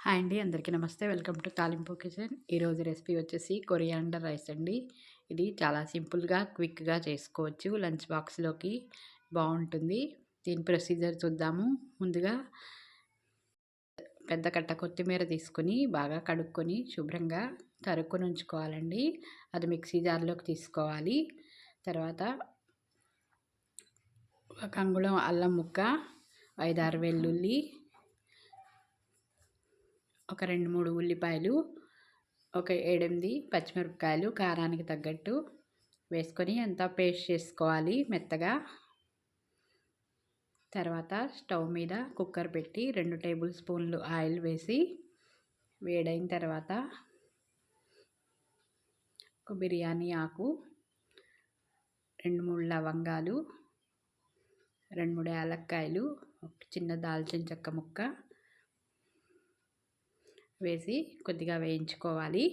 Hi అండి, అందరికీ నమస్తే. వెల్కమ్ టు తాలింపు కిచెన్. ఈరోజు రెసిపీ వచ్చేసి కొరియాండర్ రైస్ అండి. ఇది చాలా సింపుల్గా క్విక్గా చేసుకోవచ్చు. లంచ్ బాక్స్లోకి బాగుంటుంది. దీని ప్రొసీజర్ చూద్దాము. ముందుగా పెద్ద కట్ట కొత్తిమీర తీసుకొని బాగా కడుక్కొని శుభ్రంగా తరుక్కొని ఉంచుకోవాలండి. అది మిక్సీ జార్లోకి తీసుకోవాలి. తర్వాత ఒక అంగుళం అల్లం ముక్క, 5-6 వెల్లుల్లి, ఒక 2-3 ఉల్లిపాయలు, ఒక 7-8 పచ్చిమిరపకాయలు కారానికి తగ్గట్టు వేసుకొని అంతా పేస్ట్ చేసుకోవాలి మెత్తగా. తర్వాత స్టవ్ మీద కుక్కర్ పెట్టి 2 టేబుల్ స్పూన్లు ఆయిల్ వేసి వేడైన తర్వాత ఒక బిర్యానీ ఆకు, 2-3 లవంగాలు, 2-3 యాలక్కాయలు, ఒక చిన్న దాల్చిన చెక్క ముక్క వేసి కొద్దిగా వేయించుకోవాలి.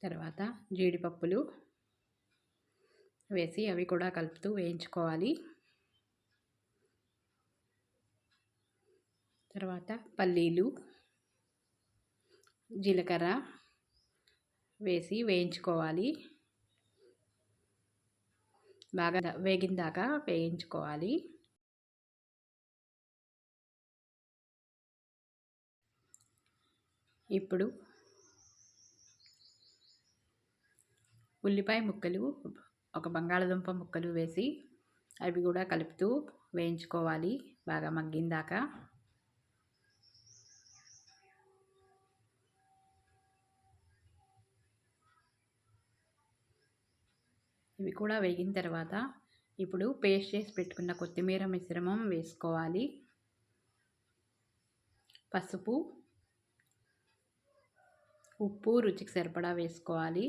తర్వాత జీడిపప్పులు వేసి అవి కూడా కలుపుతూ వేయించుకోవాలి. తర్వాత పల్లీలు, జీలకర్ర వేసి వేయించుకోవాలి. బాగా వేగిన దాకా వేయించుకోవాలి. ఇప్పుడు ఉల్లిపాయ ముక్కలు, ఒక బంగాళదుంప ముక్కలు వేసి అవి కూడా కలుపుతూ వేయించుకోవాలి బాగా మగ్గిన దాకా. ఇవి కూడా వేగిన తర్వాత ఇప్పుడు పేస్ట్ చేసి పెట్టుకున్న కొత్తిమీర మిశ్రమం వేసుకోవాలి. పసుపు, ఉప్పు రుచికి సరిపడా వేసుకోవాలి.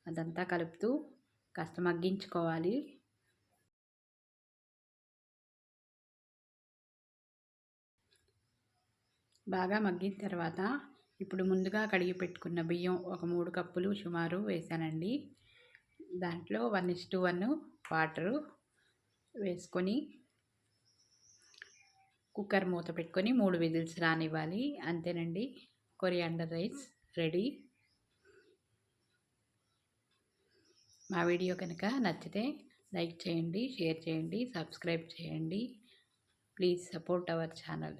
అదంతా కలుపుతూ కాస్త మగ్గించుకోవాలి. బాగా మగ్గిన తర్వాత ఇప్పుడు ముందుగా కడిగి పెట్టుకున్న బియ్యం ఒక 3 కప్పులు సుమారు వేసానండి. దాంట్లో 1:1 వాటరు వేసుకొని కుక్కర్ మూత పెట్టుకొని 3 విజిల్స్ రానివ్వాలి. అంతేనండి, కొరియాండర్ రైస్ రెడీ. మా వీడియో కనుక నచ్చితే లైక్ చేయండి, షేర్ చేయండి, సబ్స్క్రైబ్ చేయండి. Please support our channel.